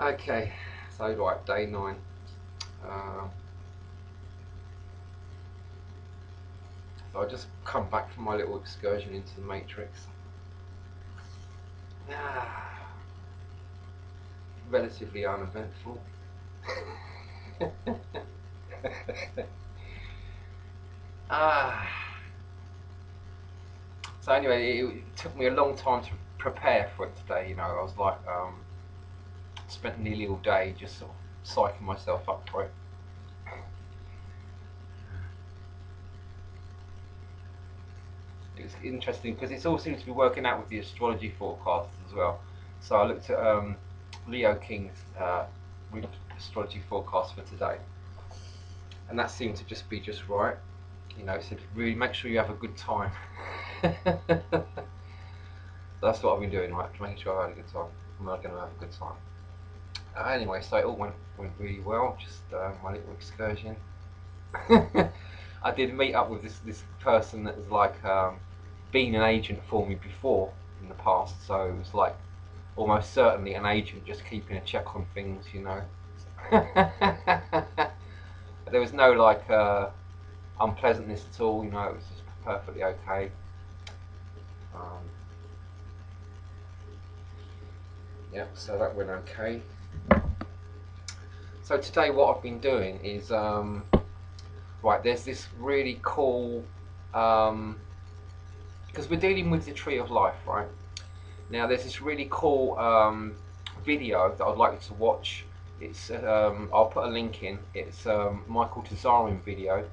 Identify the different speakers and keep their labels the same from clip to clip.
Speaker 1: Okay, so right, day 9. So I just come back from my little excursion into the Matrix. Relatively uneventful. ah. So anyway, it took me a long time to prepare for it today. You know, I was like, spent nearly all day just sort of psyching myself up for it. It was interesting because it all seems to be working out with the astrology forecasts as well. So I looked at Leo King's astrology forecast for today, and that seemed to just be just right. You know, it said really make sure you have a good time. That's what I've been doing, right? Making sure I had a good time. I'm not going to have a good time. Anyway, so it all went really well. Just my little excursion. I did meet up with this person that was like been an agent for me before in the past, so it was like almost certainly an agent just keeping a check on things, you know. There was no like unpleasantness at all, you know. It was just perfectly okay. Um, yeah, so that went okay. So today, what I've been doing is right. There's this really cool because we're dealing with the tree of life, right? Now, there's this really cool video that I'd like you to watch. It's I'll put a link in. It's Michael Tazarian video.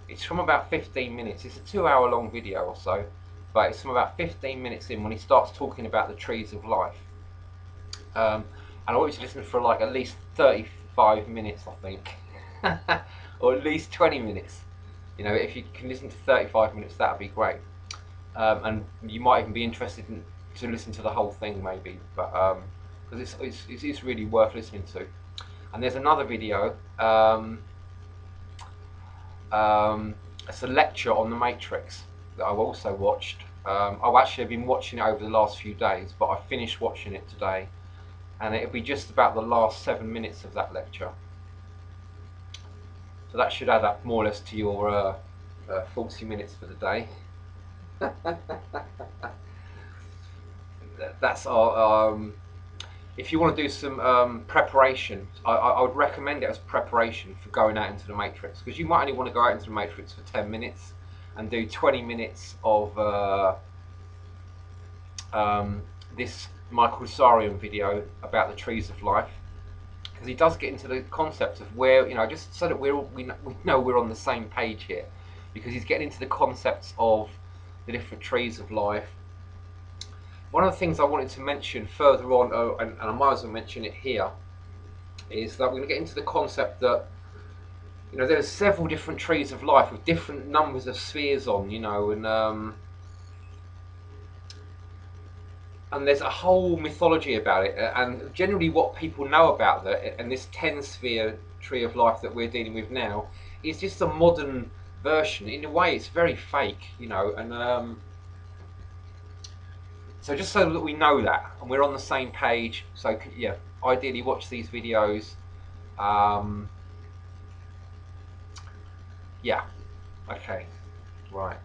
Speaker 1: It's from about 15 minutes. It's a 2 hour long video or so, but it's from about 15 minutes in when he starts talking about the trees of life. And I want you to listen for like at least 35 minutes, I think, or at least 20 minutes. You know, if you can listen to 35 minutes, that'd be great. And you might even be interested to listen to the whole thing, maybe, but because it's really worth listening to. And there's another video. It's a lecture on the Matrix that I've also watched. I've actually been watching it over the last few days, but I finished watching it today, and it'll be just about the last 7 minutes of that lecture. So that should add up more or less to your 40 minutes for the day. That's our. If you want to do some preparation, I would recommend it as preparation for going out into the Matrix, because you might only want to go out into the Matrix for 10 minutes and do 20 minutes of this Michael Sarian video about the trees of life, because he does get into the concept of where, you know, just so that we know we're on the same page here, because he's getting into the concepts of the different trees of life. One of the things I wanted to mention further on, and I might as well mention it here, is that we're going to get into the concept that, you know, there's several different trees of life with different numbers of spheres on, you know, and there's a whole mythology about it. And generally, what people know about that, and this 10-sphere tree of life that we're dealing with now, is just a modern version. In a way, it's very fake, you know, and so just so that we know that and we're on the same page. So yeah, ideally watch these videos. Yeah, okay, right.